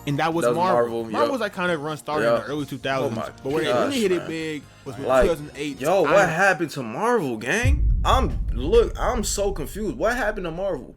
And that was Marvel. Marvel was like kind of run started in the early 2000s. But where they really hit it big was with 2008. Yo, what happened to Marvel, gang? I'm so confused. What happened to Marvel?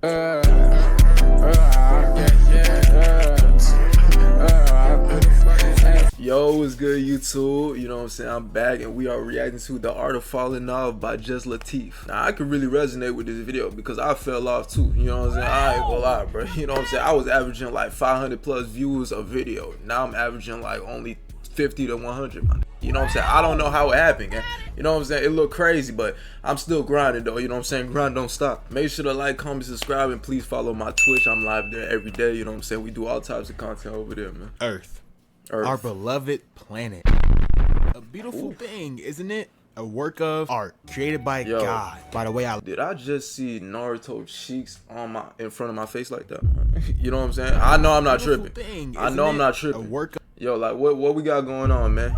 Yo, what's good, YouTube? You know what I'm saying? I'm back and we are reacting to The Art of Falling Off by Just Lateef. Now, I could really resonate with this video because I fell off too. You know what I'm saying? I ain't gonna lie, bro. You know what I'm saying? I was averaging like 500 plus views a video. Now I'm averaging like only 50 to 100, man. You know what I'm saying? I don't know how it happened, gang. You know what I'm saying? It looked crazy, but I'm still grinding though. You know what I'm saying? Grind don't stop. Make sure to like, comment, subscribe, and please follow my Twitch. I'm live there every day. You know what I'm saying? We do all types of content over there, man. Earth. Our beloved planet. A beautiful thing, isn't it? A work of art created by God. By the way, did I just see Naruto cheeks on in front of my face like that? You know what I'm saying? I know I'm not tripping. I know I'm not tripping. A work of Yo, like what we got going on, man?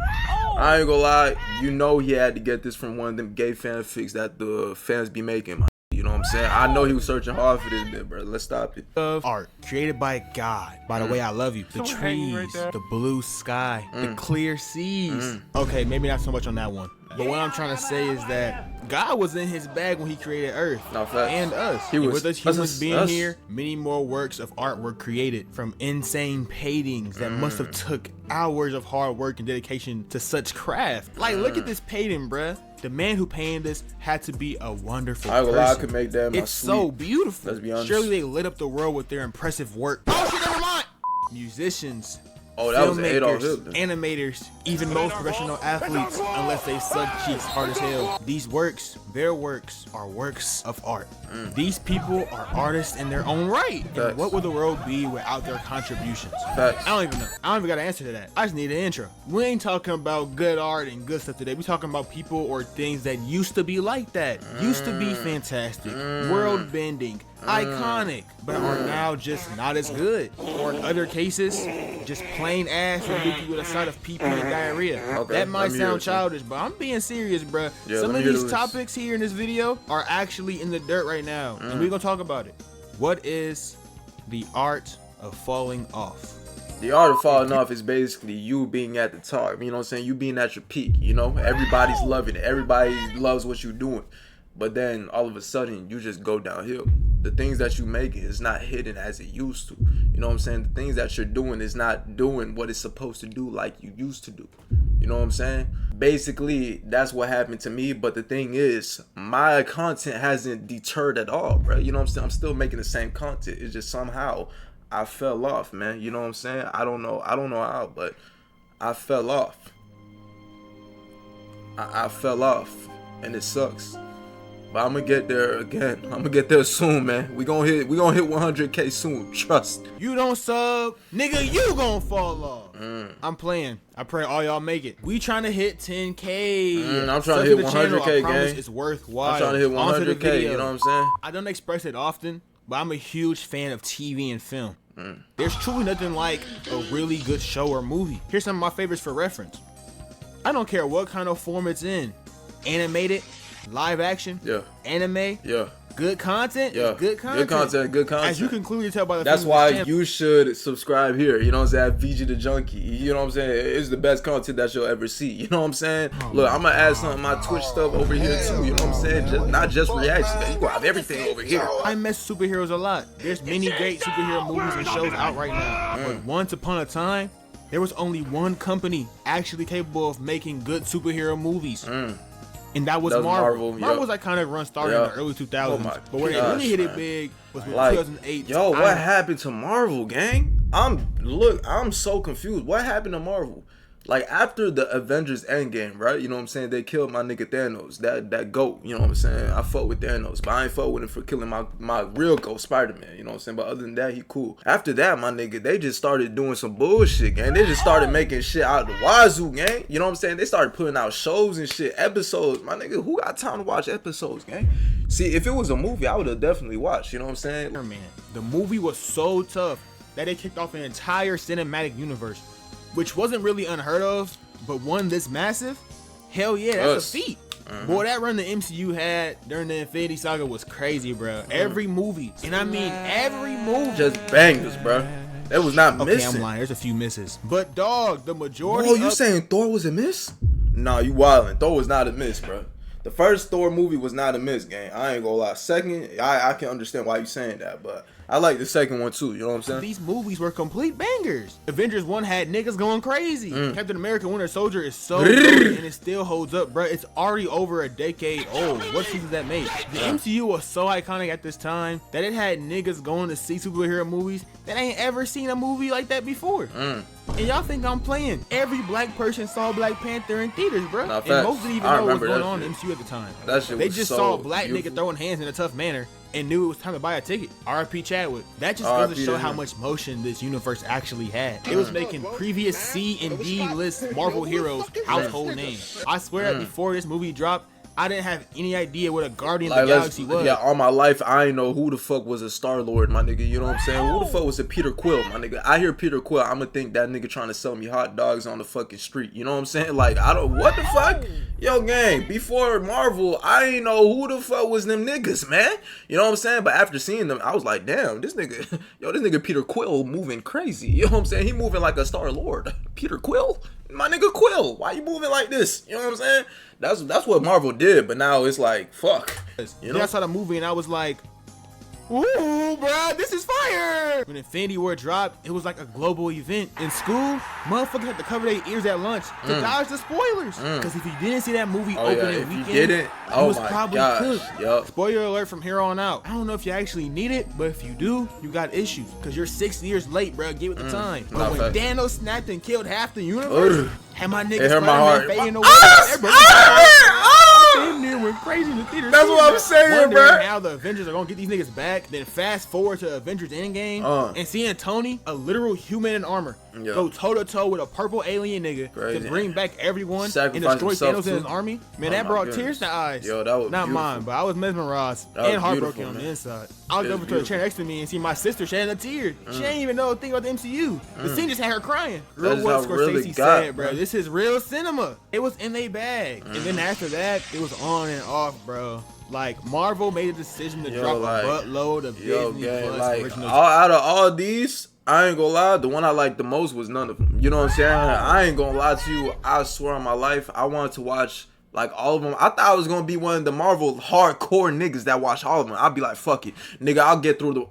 I ain't gonna lie, you know he had to get this from one of them gay fanfics that the fans be making, man. You know what I'm saying? I know he was searching hard for this bit, bro. Let's stop it. Of art created by God. By the way, I love you. The trees, the blue sky, the clear seas. Okay, maybe not so much on that one. But what I'm trying to say is that God was in his bag when he created Earth and us. He was with us humans being here. Many more works of art were created from insane paintings that must have took hours of hard work and dedication to such craft. Like, look at this painting, bruh. The man who painted this had to be a wonderful person. I could make that. It's so beautiful. Let's be honest. Surely they lit up the world with their impressive work. Oh shit, never mind. Musicians. Oh, that was Adolf Hitler. Animators, even most professional athletes, unless they suck cheeks hard as hell. These works, their works, are works of art. These people are artists in their own right. And what would the world be without their contributions? I don't even know. I don't even got an answer to that. I just need an intro. We ain't talking about good art and good stuff today. We talking about people or things that used to be like that. Used to be fantastic, world bending, iconic, but are now just not as good. Or in other cases, just plain ass and leaky with a side of pee-pee and diarrhea. That might sound childish, but I'm being serious, bruh. Some of these topics here in this video are actually in the dirt right now, and we're gonna talk about it. What is the art of falling off? The art of falling off is basically you being at the top. You know what I'm saying? You being at your peak. You know, everybody's loving it. Everybody loves what you're doing. But then all of a sudden you just go downhill. The things that you make is not hidden as it used to. You know what I'm saying? The things that you're doing is not doing what it's supposed to do like you used to do. You know what I'm saying? Basically, that's what happened to me. But the thing is, my content hasn't deterred at all, bro. You know what I'm saying? I'm still making the same content. It's just somehow I fell off, man. You know what I'm saying? I don't know how, but I fell off. I fell off, and it sucks. But I'm gonna get there again. I'm gonna get there soon, man. We gonna hit 100K soon. Trust. You don't sub, nigga, you gonna fall off. I'm playing. I pray all y'all make it. We trying to hit 10K. I'm trying to hit 100K, gang. It's worthwhile. I'm trying to hit 100K. You know what I'm saying? I don't express it often, but I'm a huge fan of TV and film. There's truly nothing like a really good show or movie. Here's some of my favorites for reference. I don't care what kind of form it's in. Animated, live action, anime, good content, good content. As you can clearly tell by the that's why you should subscribe here. You know what I'm saying? VG the Junkie. You know what I'm saying? It's the best content that you'll ever see. You know what I'm saying? Look, I'm gonna add some of my Twitch stuff over here too. You know what I'm saying? Not just reactions. You gonna have everything over here. I mess superheroes a lot. There's many great superhero movies and shows out right now. But once upon a time, there was only one company actually capable of making good superhero movies. And that was Marvel. Marvel was like kind of run started in the early 2000s. But where they really hit it big was with 2008. Yo, what happened to Marvel, gang? I'm so confused. What happened to Marvel? Like, after the Avengers Endgame, right? You know what I'm saying? They killed my nigga Thanos, that GOAT. You know what I'm saying? I fuck with Thanos, but I ain't fuck with him for killing my real GOAT, Spider-Man. You know what I'm saying? But other than that, he cool. After that, my nigga, they just started doing some bullshit, gang. They just started making shit out the wazoo, gang. You know what I'm saying? They started putting out shows and shit, episodes. My nigga, who got time to watch episodes, gang? See, if it was a movie, I would have definitely watched. You know what I'm saying? Man, the movie was so tough that they kicked off an entire cinematic universe, which wasn't really unheard of, but one this massive, hell yeah, that's a feat. Boy, that run the MCU had during the Infinity Saga was crazy, bro. Every movie, and I mean every movie, just bangers, bro. That was not Okay, missing. I'm lying. There's a few misses. But dog, the majority. Oh, you saying Thor was a miss? Nah, you wildin'. Thor was not a miss, bro. The first Thor movie was not a miss, gang. I ain't gonna lie. Second, I can understand why you saying that, but I like the second one too. You know what I'm saying? These movies were complete bangers. Avengers 1 had niggas going crazy. Captain America Winter Soldier is so good and it still holds up, bro. It's already over a decade old. What season that make? The MCU was so iconic at this time that it had niggas going to see superhero movies that ain't ever seen a movie like that before. And y'all think I'm playing? Every black person saw Black Panther in theaters, bro. Nah, and most didn't even know what was going on in the MCU at the time. That shit They was just so saw a black beautiful. nigga throwing hands in a tough manner and knew it was time to buy a ticket. R.I.P. Chadwick. That just goes to show how much motion this universe actually had. It was making previous C and D list Marvel heroes household names. I swear that before this movie dropped, I didn't have any idea what a Guardian of the Galaxy was. Yeah, all my life, I ain't know who the fuck was a Star-Lord, my nigga. You know what I'm saying? Who the fuck was a Peter Quill, my nigga? I hear Peter Quill, I'ma think that nigga trying to sell me hot dogs on the fucking street. You know what I'm saying? Like, I don't, what the fuck? Yo, gang, before Marvel, I ain't know who the fuck was them niggas, man. You know what I'm saying? But after seeing them, I was like, damn, this nigga, yo, this nigga Peter Quill moving crazy. You know what I'm saying? He moving like a Star-Lord. Peter Quill? My nigga Quill, why you moving like this? You know what I'm saying? That's what Marvel did, but now it's like, fuck. You know? I saw the movie and I was like, ooh, bro, this is fire! When Infinity War dropped, it was like a global event. In school, motherfuckers had to cover their ears at lunch to dodge the spoilers. Because if you didn't see that movie opening weekend, you was probably cooked. Yep. Spoiler alert from here on out. I don't know if you actually need it, but if you do, you got issues. Because you're 6 years late, bro. Give it the time. But when Thanos snapped and killed half the universe, had my niggas Spider-Man fading away. Went crazy in the theater. That's what I'm saying, bro. How the Avengers are gonna get these niggas back. Then fast forward to Avengers Endgame and seeing Tony, a literal human in armor, go toe to toe with a purple alien nigga to bring back everyone and destroy Thanos and his army. Man, that brought tears to eyes. Yo, that was not beautiful. mine, but I was mesmerized and heartbroken on the inside. I looked over to the chair next to me and see my sister shedding a tear. She ain't even know a thing about the MCU. The scene just had her crying. Real what Scorsese said, bro. This is real cinema. It was in their bag. And then after that, it was on and off, bro. Like, Marvel made a decision to drop a buttload of Disney Plus originals. Out of all these, I ain't gonna lie, the one I liked the most was none of them. You know what I'm saying? I ain't gonna lie to you. I swear on my life, I wanted to watch like all of them. I thought I was gonna be one of the Marvel hardcore niggas that watch all of them. I'd be like, fuck it, nigga, I'll get through the.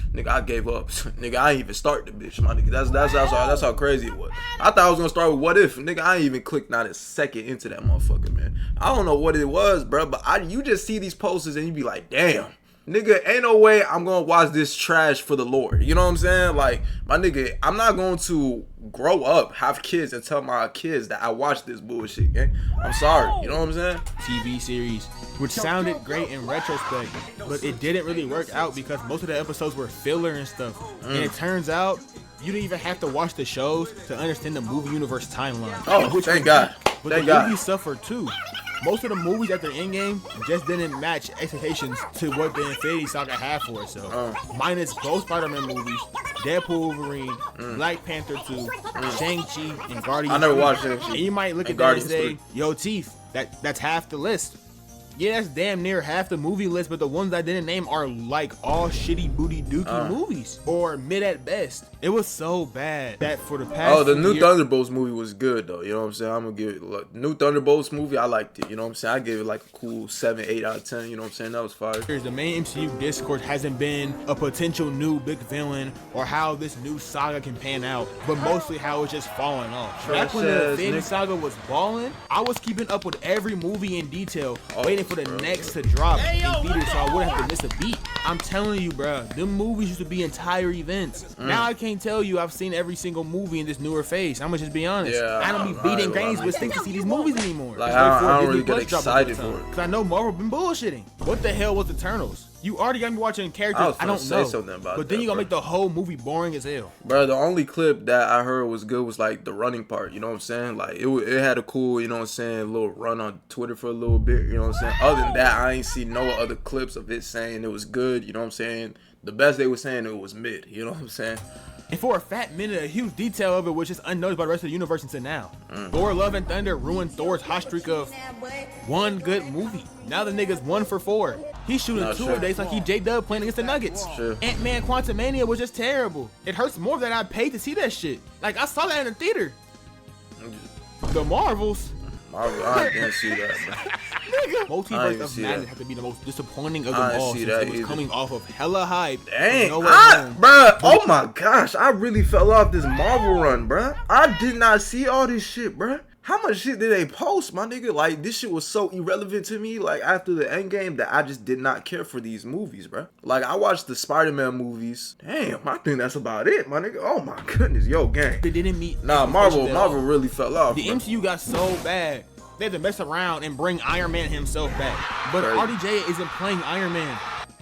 Nigga, I gave up. Nigga, I ain't even start the bitch, my nigga. That's how crazy it was. I thought I was gonna start with What If, nigga. I ain't even clicked not a second into that motherfucker, man. I don't know what it was, bro, but you just see these posters and you be like, damn. Nigga, ain't no way I'm gonna watch this trash for the Lord. You know what I'm saying? Like, my nigga, I'm not going to grow up, have kids, and tell my kids that I watch this bullshit, gang. I'm sorry. You know what I'm saying? TV series, which sounded great in retrospect, but it didn't really work out because most of the episodes were filler and stuff. And it turns out you didn't even have to watch the shows to understand the movie universe timeline. Oh, thank God. But the movies suffered too. Most of the movies after Endgame just didn't match expectations to what the Infinity Saga had for itself. Minus both Spider-Man movies, Deadpool, Wolverine, Black Panther 2, Shang-Chi, and Guardians. I never watched Shang-Chi. And you might look at that and say, yo, Teef, that's half the list. Yeah, that's damn near half the movie list, but the ones I didn't name are like all shitty booty dookie movies, or mid at best. It was so bad that for the past the new Thunderbolts movie was good though. You know what I'm saying? I'm gonna give it look, new Thunderbolts movie. I liked it. You know what I'm saying? I gave it like a cool 7, 8 out of 10. You know what I'm saying? That was fire. The main MCU discourse hasn't been a potential new big villain or how this new saga can pan out, but mostly how it's just falling off. Back when the Infinity Saga was balling, I was keeping up with every movie in detail, waiting for the next to drop in theaters so I wouldn't have to miss a beat. I'm telling you, bro, them movies used to be entire events. Now I can't tell you I've seen every single movie in this newer phase. I'm gonna just be honest. Yeah, I don't be beating games with things to see these movies anymore. Like, I don't really get excited for it. Because I know Marvel been bullshitting. What the hell was Eternals? You already got me watching characters I don't know. But then you gonna make the whole movie boring as hell. Bro, the only clip that I heard was good was like the running part. You know what I'm saying? Like it had a cool, you know what I'm saying, little run on Twitter for a little bit. You know what I'm saying? Other than that, I ain't see no other clips of it saying it was good. You know what I'm saying? The best they were saying it was mid. You know what I'm saying? And for a fat minute, a huge detail of it was just unnoticed by the rest of the universe until now. Thor Love and Thunder ruined Thor's hot streak of one good movie. Now the nigga's 1 for 4. He's shooting 2 a day like he J-Dub playing against the Nuggets. Ant-Man Quantumania was just terrible. It hurts more that I paid to see that shit. Like, I saw that in the theater. The Marvels. I didn't see that, bro. Multiverse of Madness had to be the most disappointing of them all since it was coming off of hella hype. Dang, bruh, oh my gosh, I really fell off this Marvel run, bruh. I did not see all this shit, bruh. How much shit did they post, my nigga? Like, this shit was so irrelevant to me, like, after the Endgame, that I just did not care for these movies, bruh. Like, I watched the Spider-Man movies. Damn, I think that's about it, my nigga. Oh my goodness, yo, gang. They didn't meet. Nah, Marvel really fell off. The MCU got so bad. They had to mess around and bring Iron Man himself back. But RDJ isn't playing Iron Man.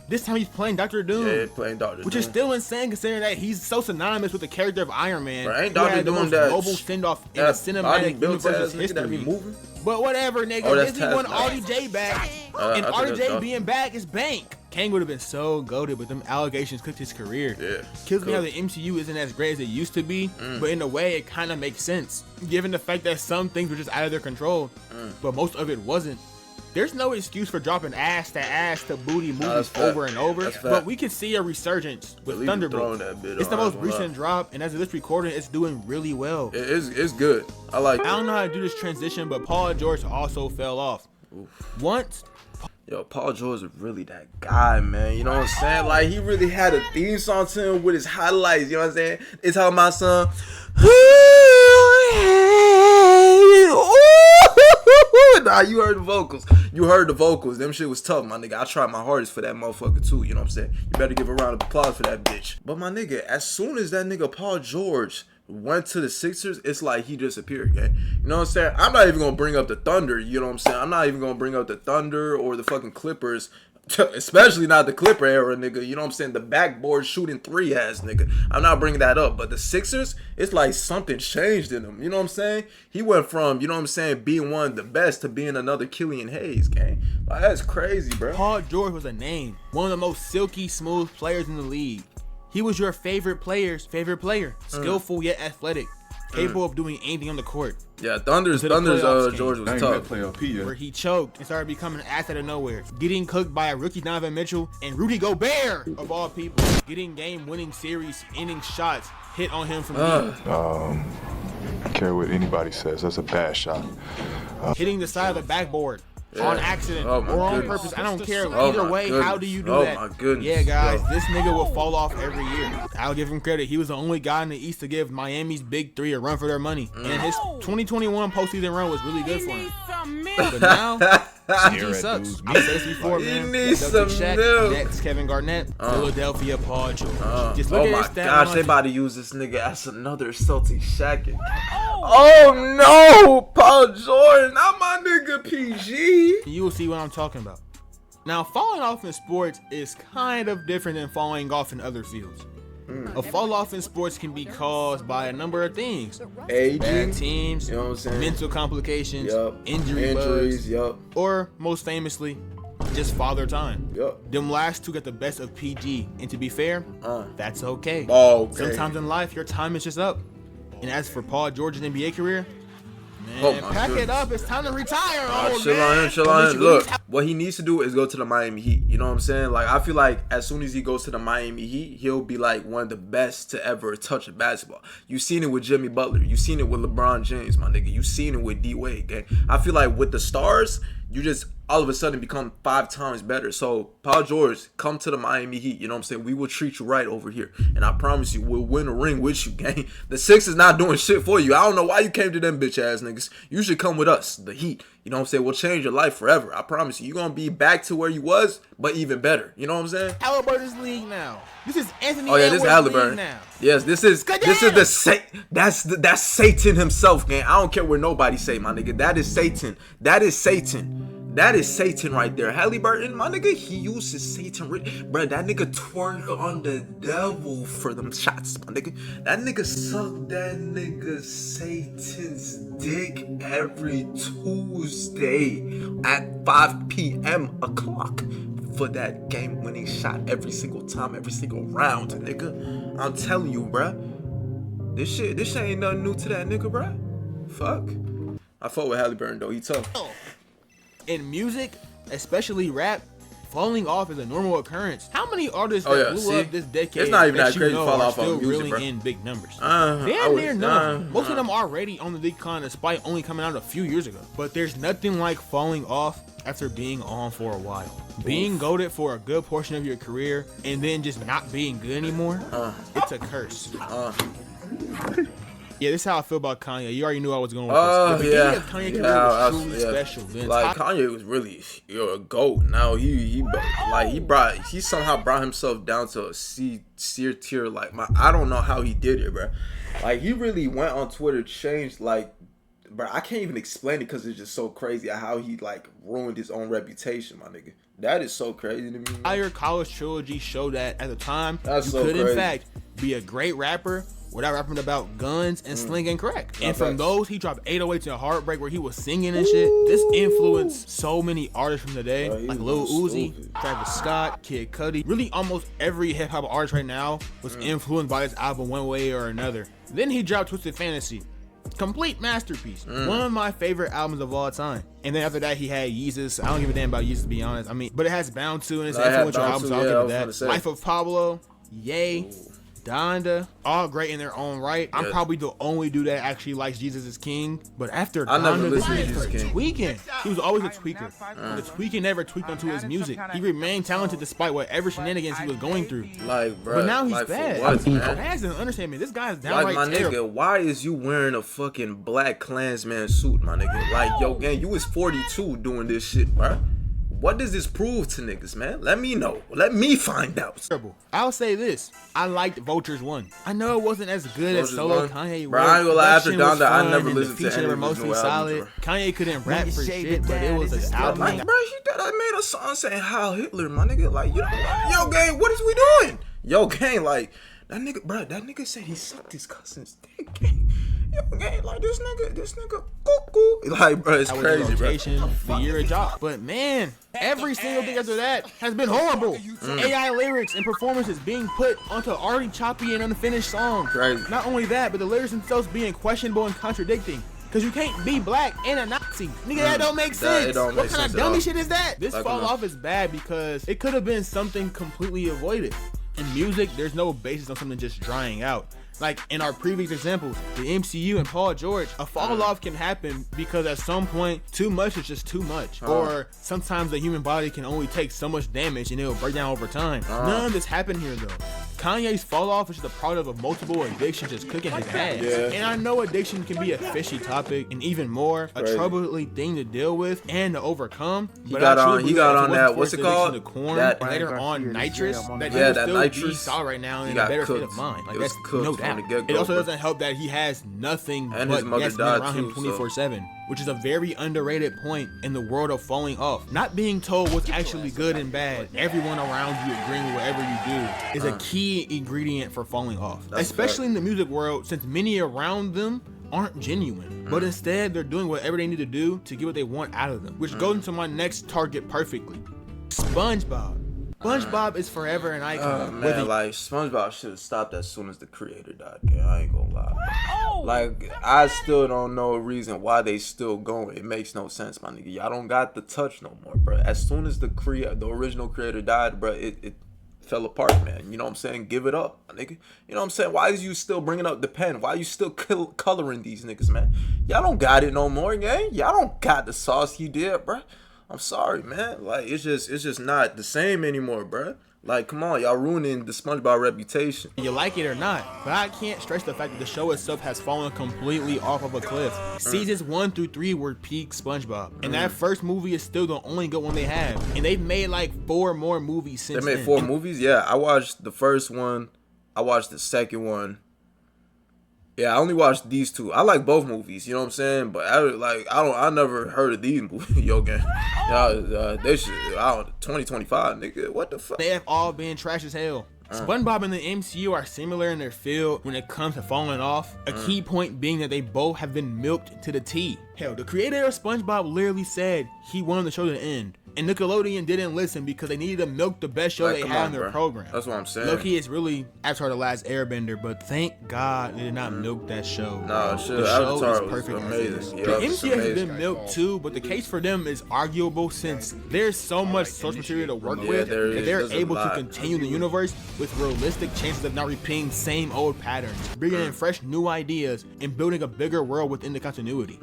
This time he's playing Dr. Doom. Yeah, playing Dr. Doom. Which is still insane considering that he's so synonymous with the character of Iron Man. Bro, ain't Dr. Doom that global send-off in the cinematic universe's history. But whatever, nigga. Disney want RDJ back. And RDJ being back is bank. Kang would have been so goated, but them allegations cooked his career. Yeah. Kills me how the MCU isn't as great as it used to be, but in a way it kind of makes sense, given the fact that some things were just out of their control, but most of it wasn't. There's no excuse for dropping ass to booty movies over and over, but we can see a resurgence with Thunderbolts. It's the most recent drop, and as of this recording, it's doing really well. It's good. I like it. I don't know how to do this transition, but Paul George also fell off. Once. Yo, Paul George is really that guy, man. You know what I'm saying? Like, he really had a theme song to him with his highlights. You know what I'm saying? It's how my son. Nah, you heard the vocals. You heard the vocals. Them shit was tough, my nigga. I tried my hardest for that motherfucker too. You know what I'm saying? You better give a round of applause for that bitch. But my nigga, as soon as that nigga Paul George went to the Sixers, it's like he disappeared, okay? You know what I'm saying? I'm not even gonna bring up the Thunder, you know what I'm saying? I'm not even gonna bring up the Thunder or the fucking Clippers, especially not the Clipper era, nigga. You know what I'm saying? The backboard shooting 3 ass, nigga. I'm not bringing that up, but the Sixers, it's like something changed in him. You know what I'm saying? He went from, you know what I'm saying, being one of the best to being another Killian Hayes, gang. Like, that's crazy, bro. Paul George was a name, one of the most silky smooth players in the league. He was your favorite player's favorite player. Skillful yet athletic. Capable of doing anything on the court. Yeah, Thunder's George was tough. Where he choked and started becoming an ass out of nowhere. Getting cooked by a rookie Donovan Mitchell and Rudy Gobert, of all people. Getting game-winning series, inning shots hit on him from deep. I don't care what anybody says. That's a bad shot. Hitting the side of the backboard. On accident or on purpose, I don't care. Either way, how do you do that? My goodness. Yeah, guys, this nigga will fall off every year. I'll give him credit. He was the only guy in the East to give Miami's big 3 a run for their money. And his 2021 postseason run was really good for him. But now, CG sucks. I've said this before, man. He needs some milk. Next, Kevin Garnett, Philadelphia Paul George. Just look at his gosh, they about to use this nigga as another Celtic Shaq. Oh no, Paul George, not my nigga PG. You will see what I'm talking about. Now, falling off in sports is kind of different than falling off in other fields. A fall off in sports can be caused by a number of things. Aging, bad teams, you know what I'm saying? Mental complications, injuries, or most famously, just father time. Yep. Them last two got the best of PG, and to be fair, that's okay. Okay. Sometimes in life, your time is just up. And as for Paul George's NBA career, man, pack it up. It's time to retire. Chill on him. Look, what he needs to do is go to the Miami Heat. You know what I'm saying? Like, I feel like as soon as he goes to the Miami Heat, he'll be like one of the best to ever touch a basketball. You seen it with Jimmy Butler. You seen it with LeBron James, my nigga. You seen it with D Wade, gang. I feel like with the stars, you just all of a sudden become 5 times better. So, Paul George, come to the Miami Heat. You know what I'm saying? We will treat you right over here. And I promise you, we'll win a ring with you, gang. The Sixers not doing shit for you. I don't know why you came to them bitch ass niggas. You should come with us, the Heat. You know what I'm saying? We'll change your life forever. I promise you. You're going to be back to where you was, but even better. You know what I'm saying? Halliburton's league now. This is Anthony this is Halliburton. Now. Yes, this is that's Satan himself, gang. I don't care what nobody say, my nigga. That is Satan. That is Satan. That is Satan right there. Halliburton, my nigga, he uses Satan. Bro, that nigga twerk on the devil for them shots, my nigga. That nigga suck that nigga Satan's dick every Tuesday at 5 p.m. o'clock for that game-winning shot every single time, every single round, nigga. I'm telling you, bruh. This shit ain't nothing new to that nigga, bro. Fuck. I fuck with Halliburton though. He tough. In music, especially rap, falling off is a normal occurrence. How many artists that blew up this decade it's not even that crazy you know fall are off still on music, reeling bro. in big numbers? Damn near none. Most of them already on the decline despite only coming out a few years ago. But there's nothing like falling off after being on for a while. Being goated for a good portion of your career and then just not being good anymore, it's a curse. Yeah, this is how I feel about Kanye. You already knew I was going with this. The beginning of Kanye career was truly special. Then like Kanye was really a GOAT. Now he somehow brought himself down to a C tier. Like I don't know how he did it, bro. Like he really went on Twitter, changed like, bro. I can't even explain it because it's just so crazy how he like ruined his own reputation, my nigga. That is so crazy to me. Entire college trilogy showed that at the time That's you so could crazy. in fact be a great rapper without rapping about guns and slinging crack. And from those, he dropped 808s and Heartbreak where he was singing and shit. This influenced so many artists from today, like Lil Uzi, Travis Scott, Kid Cudi. Really almost every hip hop artist right now was influenced by this album one way or another. Then he dropped Twisted Fantasy. Complete masterpiece. One of my favorite albums of all time. And then after that, he had Yeezus. I don't give a damn about Yeezus, to be honest. I mean, but it has Bound to and it's an influential album, so I'll give it that. Life of Pablo, Ye, Donda, all great in their own right. I'm probably the only dude that actually likes Jesus is King. But after Donda, this nigga started tweaking. He was always a tweaker. The tweaking never tweaked onto his music. He remained talented despite whatever shenanigans he was going through. Like, bro. But now he's bad. Bad doesn't understand me. This guy is downright like, my terrible. nigga, why is you wearing a fucking Black Klansman suit, my nigga? Like, yo, gang, you was 42 doing this shit, bro. What does this prove to niggas, man? Let me know. Let me find out. I'll say this. I liked Vultures 1. I know it wasn't as good as solo Kanye. Bro, I ain't gonna lie, after Donda, I never listened listened to any of his mostly new solid. albums, Kanye couldn't rap for shit, but it was an album. Like, bro, I made a song saying Heil Hitler, my nigga. Like, you know what? Yo, gang, what is we doing? Yo, gang, like, that nigga, bro, that nigga said he sucked his cousin's dick, gang. Yo, gang, like, this nigga, cuckoo. Like, bro, it's crazy, bro. The year it dropped. But man, every single thing after that has been horrible. AI lyrics and performances being put onto already choppy and unfinished songs. Crazy. Not only that, but the lyrics themselves being questionable and contradicting. Cause you can't be black and a Nazi. Nigga, that don't make sense. What kind of dummy shit is that? This fall off is bad because it could have been something completely avoided. In music, there's no basis on something just drying out. Like in our previous examples, the MCU and Paul George, a fall off can happen because at some point, too much is just too much. Or sometimes the human body can only take so much damage and it'll break down over time. None of this happened here though. Kanye's fall off is just a product of multiple addictions just cooking his ass. And I know addiction can be a fishy topic and even more a troubling thing to deal with and to overcome. He got on that, what's it called? The corn, that later on nitrous. That that nitrous. Saw right now in a better state of mind. Like that's no doubt. It also doesn't help that he has nothing and but his mother yes died around him 24/7, which is a very underrated point in the world of falling off. Not being told what's actually good and bad, everyone around you agreeing with whatever you do, is a key ingredient for falling off. Especially in the music world, since many around them aren't genuine, but instead they're doing whatever they need to do to get what they want out of them, which goes into my next target perfectly. SpongeBob. SpongeBob is forever an icon. Man, like SpongeBob should have stopped as soon as the creator died. Okay? I ain't gonna lie. Like I still don't know a reason why they still going. It makes no sense, my nigga. Y'all don't got the touch no more, bro. As soon as the original creator died, bro, it fell apart, man. You know what I'm saying? Give it up, my nigga. You know what I'm saying? Why is you still bringing up the pen? Why you still coloring these niggas, man? Y'all don't got it no more, gang. Y'all don't got the sauce you did, bro. I'm sorry, man. Like it's just not the same anymore, bro. Like, come on, y'all ruining the SpongeBob reputation. You like it or not, but I can't stress the fact that the show itself has fallen completely off of a cliff. Seasons 1 through 3 were peak SpongeBob, and that first movie is still the only good one they have. And they've made like 4 more movies since. They made 4 movies. Yeah, I watched the first one. I watched the second one. Yeah, I only watched these 2. I like both movies, you know what I'm saying? But I never heard of these movies. Yo, gang. They should, 2025, nigga. What the fuck? They have all been trash as hell. SpongeBob and the MCU are similar in their field when it comes to falling off. A key point being that they both have been milked to the T. Hell, the creator of SpongeBob literally said he wanted the show to end. And Nickelodeon didn't listen because they needed to milk the best show Like, they come had on, on their bro. program. That's what I'm saying. Low-key, it's really Avatar: The Last Airbender, but thank God they did not milk that show. Nah, shit, The show Avatar is was perfect as amazing. is. Yeah, The it's MCU has amazing. been milked too, but the case for them is arguable since there's so much source material to work with there that is. they're There's a able to lot. continue the universe with realistic chances of not repeating same old patterns, bringing in fresh new ideas, and building a bigger world within the continuity.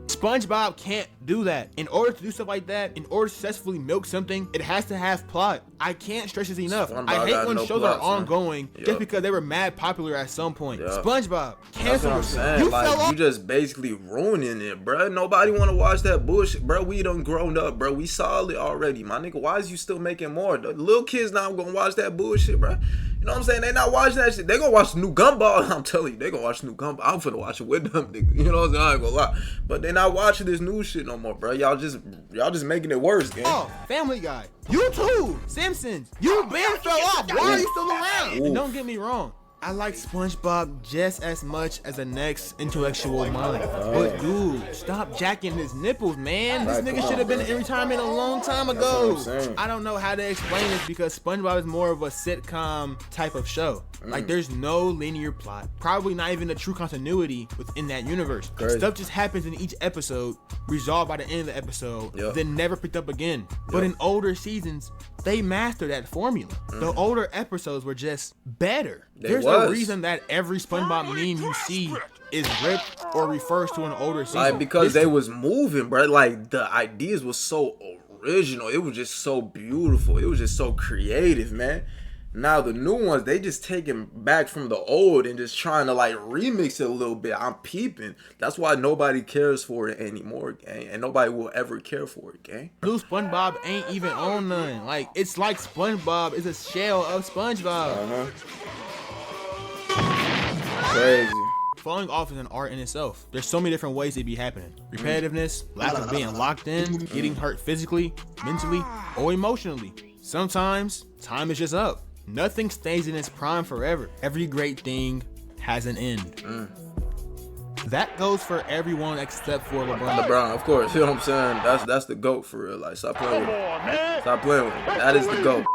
SpongeBob can't do that. In order to do stuff like that, in order to successfully milk something, it has to have plot. I can't stress this enough. SpongeBob I hate got when no shows plot, are son. ongoing Yup. just because they were mad popular at some point. Yup. SpongeBob, That's cancel what I'm yourself. saying. You Like, fell off. you just basically ruining it, bro. Nobody want to watch that bullshit, bro. We done grown up, bro. We saw it already, my nigga. Why is you still making more? The little kids not gonna watch that bullshit, bro. You know what I'm saying? They not watching that shit. They gonna watch the new Gumball. I'm telling you, they gonna watch the new Gumball. I'm finna watch it with them, nigga. You know what I'm saying? I ain't gonna lie. But they not watching this new shit no more, bro. Y'all just making it worse, gang. Oh, Family Guy. You too. Simpsons. You been fell off. Why are you still around? Oof. And don't get me wrong. I like SpongeBob just as much as the next intellectual mind. But dude, stop jacking his nipples, man. This Right, nigga come should have on, been bro. in retirement a long time what ago. I'm saying. I don't know how to explain this because SpongeBob is more of a sitcom type of show. Like there's no linear plot, probably not even a true continuity within that universe. Crazy. Stuff just happens in each episode, resolved by the end of the episode, Yup. then never picked up again. But in older seasons, they mastered that formula. The older episodes were just better. There's a was. reason that every SpongeBob meme you see is ripped or refers to an older season. Like, because This- they was moving, bro. Like, the ideas was so original. It was just so beautiful. It was just so creative, man. Now the new ones, they just taking back from the old and just trying to like remix it a little bit. I'm peeping. That's why nobody cares for it anymore, gang. And nobody will ever care for it, gang. new SpongeBob ain't even on none. Like it's like SpongeBob is a shell of SpongeBob. Crazy. Falling off is an art in itself. There's so many different ways it be happening. Repetitiveness, lack of being locked in, getting hurt physically, mentally, or emotionally. Sometimes time is just up. Nothing stays in its prime forever. Every great thing has an end. That goes for everyone except for LeBron. LeBron, of course. You know what I'm saying? That's the GOAT for real. Like, stop playing with it. Stop playing with it. That is the GOAT.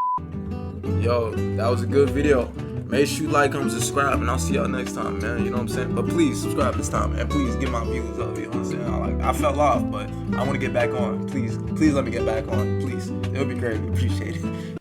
Yo, that was a good video. Make sure you like, comment, subscribe, and I'll see y'all next time, man. You know what I'm saying? But please subscribe this time, man. Please get my views up. You know what I'm saying? I fell off, but I want to get back on. Please let me get back on. Please. It would be great. Appreciate it.